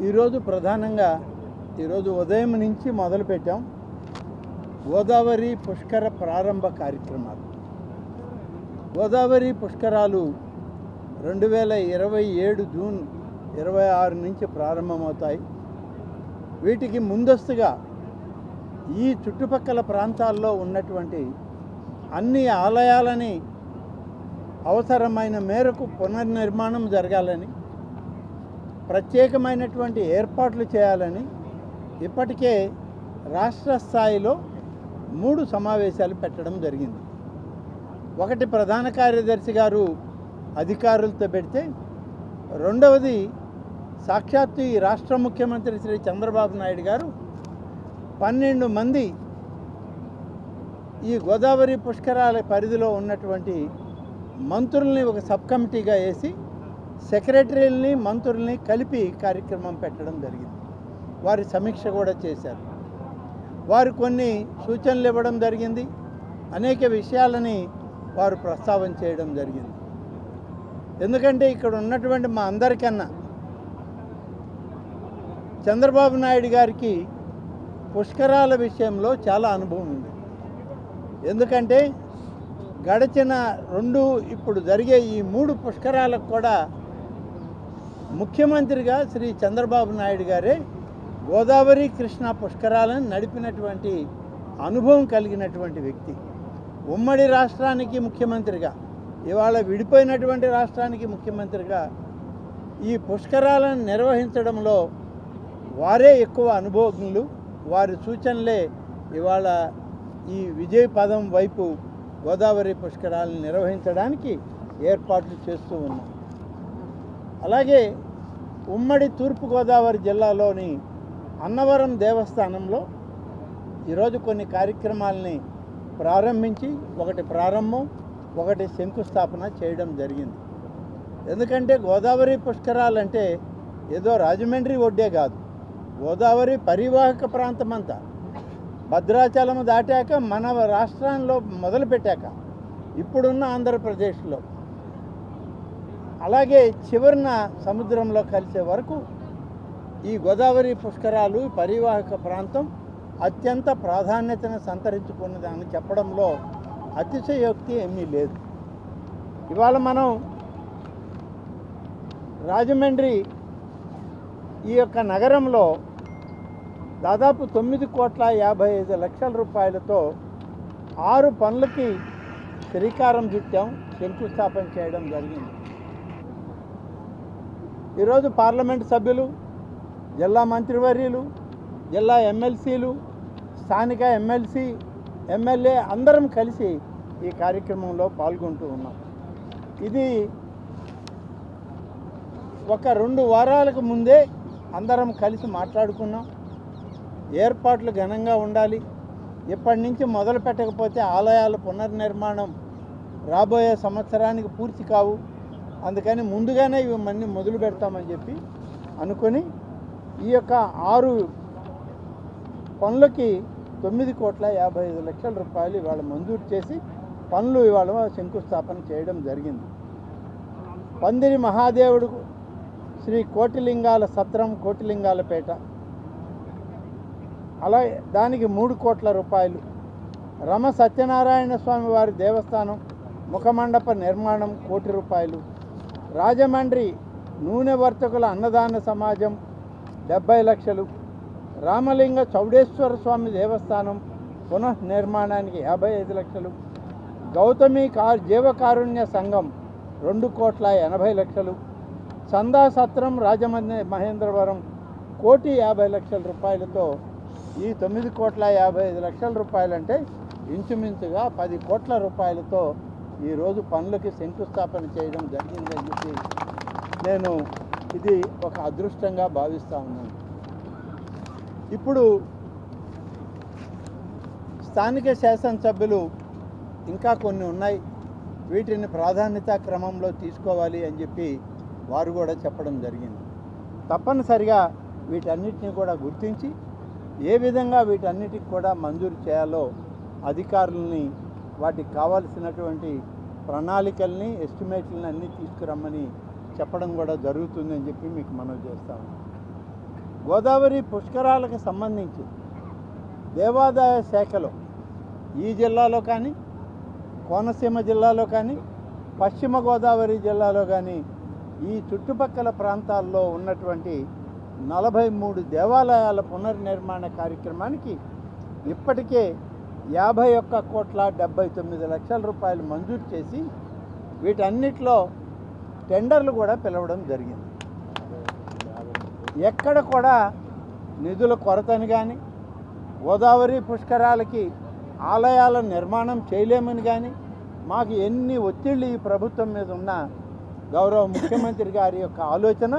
ఈరోజు ప్రధానంగా ఈరోజు ఉదయం నుంచి మొదలుపెట్టాం గోదావరి పుష్కర ప్రారంభ కార్యక్రమాలు. గోదావరి పుష్కరాలు 2027 జూన్ 26 నుంచి ప్రారంభమవుతాయి. వీటికి ముందస్తుగా ఈ చుట్టుపక్కల ప్రాంతాల్లో ఉన్నటువంటి అన్ని ఆలయాలని అవసరమైన మేరకు పునర్నిర్మాణం జరగాలని, ప్రత్యేకమైనటువంటి ఏర్పాట్లు చేయాలని ఇప్పటికే రాష్ట్ర స్థాయిలో 3 సమావేశాలు పెట్టడం జరిగింది. ఒకటి ప్రధాన కార్యదర్శి గారు అధికారులతో పెడితే, రెండవది సాక్షాత్తు ఈ రాష్ట్ర ముఖ్యమంత్రి శ్రీ చంద్రబాబు నాయుడు గారు 12 మంది ఈ గోదావరి పుష్కరాల పరిధిలో ఉన్నటువంటి మంత్రుల్ని ఒక సబ్ కమిటీగా వేసి సెక్రటరీలని మంత్రుల్ని కలిపి కార్యక్రమం పెట్టడం జరిగింది. వారి సమీక్ష కూడా చేశారు. వారు కొన్ని సూచనలు ఇవ్వడం జరిగింది. అనేక విషయాలని వారు ప్రస్తావన చేయడం జరిగింది. ఎందుకంటే ఇక్కడ ఉన్నటువంటి మా అందరికన్నా చంద్రబాబు నాయుడు గారికి పుష్కరాల విషయంలో చాలా అనుభవం ఉంది. ఎందుకంటే గడిచిన 2 ఇప్పుడు జరిగే ఈ 3 పుష్కరాలకు కూడా ముఖ్యమంత్రిగా శ్రీ చంద్రబాబు నాయుడు గారే గోదావరి కృష్ణా పుష్కరాలను నడిపినటువంటి అనుభవం కలిగినటువంటి వ్యక్తి. ఉమ్మడి రాష్ట్రానికి ముఖ్యమంత్రిగా, ఇవాళ విడిపోయినటువంటి రాష్ట్రానికి ముఖ్యమంత్రిగా ఈ పుష్కరాలను నిర్వహించడంలో వారే ఎక్కువ అనుభవజ్ఞులు. వారి సూచనలే ఇవాళ ఈ విజయ పదం వైపు గోదావరి పుష్కరాలను నిర్వహించడానికి ఏర్పాట్లు చేస్తూ ఉన్నాం. అలాగే ఉమ్మడి తూర్పుగోదావరి జిల్లాలోని అన్నవరం దేవస్థానంలో ఈరోజు కొన్ని కార్యక్రమాలని ప్రారంభించి, ఒకటి ప్రారంభం, ఒకటి శంకుస్థాపన చేయడం జరిగింది. ఎందుకంటే గోదావరి పుష్కరాలంటే ఏదో రాజమండ్రి ఒడ్డే కాదు, గోదావరి పరివాహక ప్రాంతమంతా భద్రాచలం దాటాక మన రాష్ట్రంలో మొదలుపెట్టాక ఇప్పుడున్న ఆంధ్రప్రదేశ్లో, అలాగే చివరిన సముద్రంలో కలిసే వరకు ఈ గోదావరి పుష్కరాలు పరివాహక ప్రాంతం అత్యంత ప్రాధాన్యతను సంతరించుకున్నదని చెప్పడంలో అతిశయోక్తి ఏమీ లేదు. ఇవాళ మనం రాజమండ్రి ఈ యొక్క నగరంలో దాదాపు 9,55,00,000 రూపాయలతో 6 పనులకి శ్రీకారం చుట్టాం, శంకుస్థాపన చేయడం జరిగింది. ఈరోజు పార్లమెంటు సభ్యులు, జిల్లా మంత్రివర్యులు, జిల్లా ఎమ్మెల్సీలు, స్థానిక ఎమ్మెల్సీ, ఎమ్మెల్యే అందరం కలిసి ఈ కార్యక్రమంలో పాల్గొంటూ ఉన్నాం. ఇది ఒక 2 వారాలకు ముందే అందరం కలిసి మాట్లాడుకున్నాం. ఏర్పాట్లు ఘనంగా ఉండాలి, ఇప్పటి నుంచి మొదలు పెట్టకపోతే ఆలయాల పునర్నిర్మాణం రాబోయే సంవత్సరానికి పూర్తి కావు, అందుకని ముందుగానే ఇవన్నీ మొదలు పెడతామని చెప్పి అనుకొని ఈ యొక్క 6 పనులకి 9,55,00,000 రూపాయలు ఇవాళ మంజూరు చేసి పనులు ఇవాళ శంకుస్థాపన చేయడం జరిగింది. పందిరి మహాదేవుడు శ్రీ కోటిలింగాల సత్రం, కోటిలింగాలపేట, అలాగే దానికి 3 కోట్ల రూపాయలు. రమ సత్యనారాయణ స్వామి వారి దేవస్థానం ముఖమండప నిర్మాణం 1 కోటి రూపాయలు. రాజమండ్రి నూనె వర్తకుల అన్నదాన సమాజం 70 లక్షలు. రామలింగ చౌడేశ్వర స్వామి దేవస్థానం పునఃనిర్మాణానికి 55 లక్షలు. గౌతమి జీవకారుణ్య సంఘం 2,80,00,000. చందా సత్రం రాజమహేంద్రవరం 1,50,00,000 రూపాయలతో ఈ 9,55,00,000 రూపాయలు అంటే ఇంచుమించుగా 10 కోట్ల రూపాయలతో ఈరోజు పనులకి శంకుస్థాపన చేయడం జరిగిందని చెప్పి నేను ఇది ఒక అదృష్టంగా భావిస్తూ ఉన్నాను. ఇప్పుడు స్థానిక శాసనసభ్యులు ఇంకా కొన్ని ఉన్నాయి, వీటిని ప్రాధాన్యతా క్రమంలో తీసుకోవాలి అని చెప్పి వారు కూడా చెప్పడం జరిగింది. తప్పనిసరిగా వీటన్నిటిని కూడా గుర్తించి ఏ విధంగా వీటన్నిటికి కూడా మంజూరు చేయాలో అధికారులని, వాటికి కావాల్సినటువంటి ప్రణాళికల్ని, ఎస్టిమేట్లని అన్నీ తీసుకురమ్మని చెప్పడం కూడా జరుగుతుందని చెప్పి మీకు మనవి చేస్తాను. గోదావరి పుష్కరాలకు సంబంధించి దేవాదాయ శాఖలో ఈ జిల్లాలో కానీ, కోనసీమ జిల్లాలో కానీ, పశ్చిమ గోదావరి జిల్లాలో కానీ ఈ చుట్టుపక్కల ప్రాంతాల్లో ఉన్నటువంటి 43 దేవాలయాల పునర్నిర్మాణ కార్యక్రమానికి ఇప్పటికే 51,79,00,000 రూపాయలు మంజూరు చేసి వీటన్నిటిలో టెండర్లు కూడా పిలవడం జరిగింది. ఎక్కడ కూడా నిధుల కొరతని కానీ, గోదావరి పుష్కరాలకి ఆలయాల నిర్మాణం చేయలేమని కానీ, మాకు ఎన్ని ఒత్తిళ్ళు ఈ ప్రభుత్వం మీద ఉన్నా గౌరవ ముఖ్యమంత్రి గారి యొక్క ఆలోచన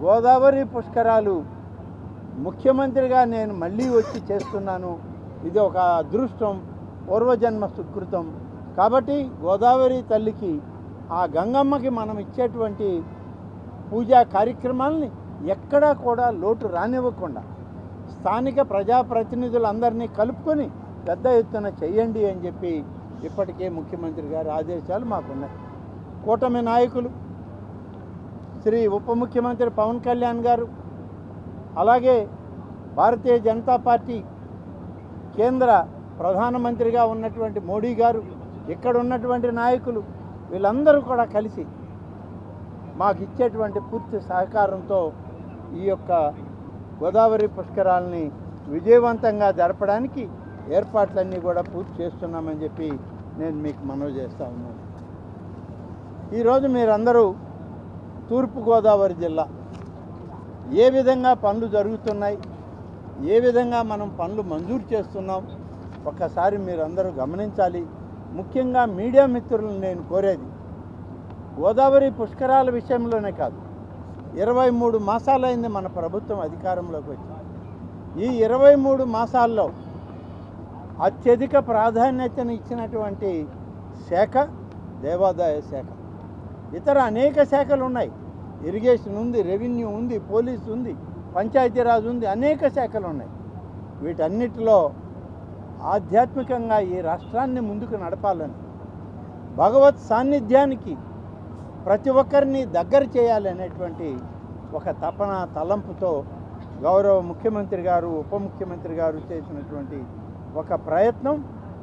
గోదావరి పుష్కరాలు ముఖ్యమంత్రిగా నేను మళ్ళీ వచ్చి చేస్తున్నాను, ఇది ఒక అదృష్టం, పూర్వజన్మ సుకృతం. కాబట్టి గోదావరి తల్లికి, ఆ గంగమ్మకి మనం ఇచ్చేటువంటి పూజా కార్యక్రమాలని ఎక్కడా కూడా లోటు రానివ్వకుండా స్థానిక ప్రజాప్రతినిధులందరినీ కలుపుకొని పెద్ద ఎత్తున చేయండి అని చెప్పి ఇప్పటికే ముఖ్యమంత్రి గారి ఆదేశాలు మాకున్నాయి. కూటమి నాయకులు శ్రీ ఉప ముఖ్యమంత్రి పవన్ కళ్యాణ్ గారు, అలాగే భారతీయ జనతా పార్టీ కేంద్ర ప్రధానమంత్రిగా ఉన్నటువంటి మోడీ గారు, ఇక్కడ ఉన్నటువంటి నాయకులు వీళ్ళందరూ కూడా కలిసి మాకు ఇచ్చేటువంటి పూర్తి సహకారంతో ఈ యొక్క గోదావరి పుష్కరాలని విజయవంతంగా జరపడానికి ఏర్పాట్లన్నీ కూడా పూర్తి చేస్తున్నామని చెప్పి నేను మీకు మనవి చేస్తూ ఉన్నాను. ఈరోజు మీరందరూ తూర్పుగోదావరి జిల్లా ఏ విధంగా పనులు జరుగుతున్నాయి, ఏ విధంగా మనం పనులు మంజూరు చేస్తున్నాం ఒక్కసారి మీరందరూ గమనించాలి. ముఖ్యంగా మీడియా మిత్రులను నేను కోరేది, గోదావరి పుష్కరాల విషయంలోనే కాదు, 23 మాసాలైంది మన ప్రభుత్వం అధికారంలోకి వచ్చి. ఈ 23 మాసాల్లో అత్యధిక ప్రాధాన్యతను ఇచ్చినటువంటి శాఖ దేవాదాయ శాఖ. ఇతర అనేక శాఖలు ఉన్నాయి, ఇరిగేషన్ ఉంది, రెవెన్యూ ఉంది, పోలీసు ఉంది, పంచాయతీరాజ్ ఉంది, అనేక శాఖలు ఉన్నాయి. వీటన్నిటిలో ఆధ్యాత్మికంగా ఈ రాష్ట్రాన్ని ముందుకు నడపాలని, భగవత్ సాన్నిధ్యానికి ప్రతి ఒక్కరిని దగ్గర చేయాలనేటువంటి ఒక తపన తలంపుతో గౌరవ ముఖ్యమంత్రి గారు, ఉప ముఖ్యమంత్రి గారు చేసినటువంటి ఒక ప్రయత్నం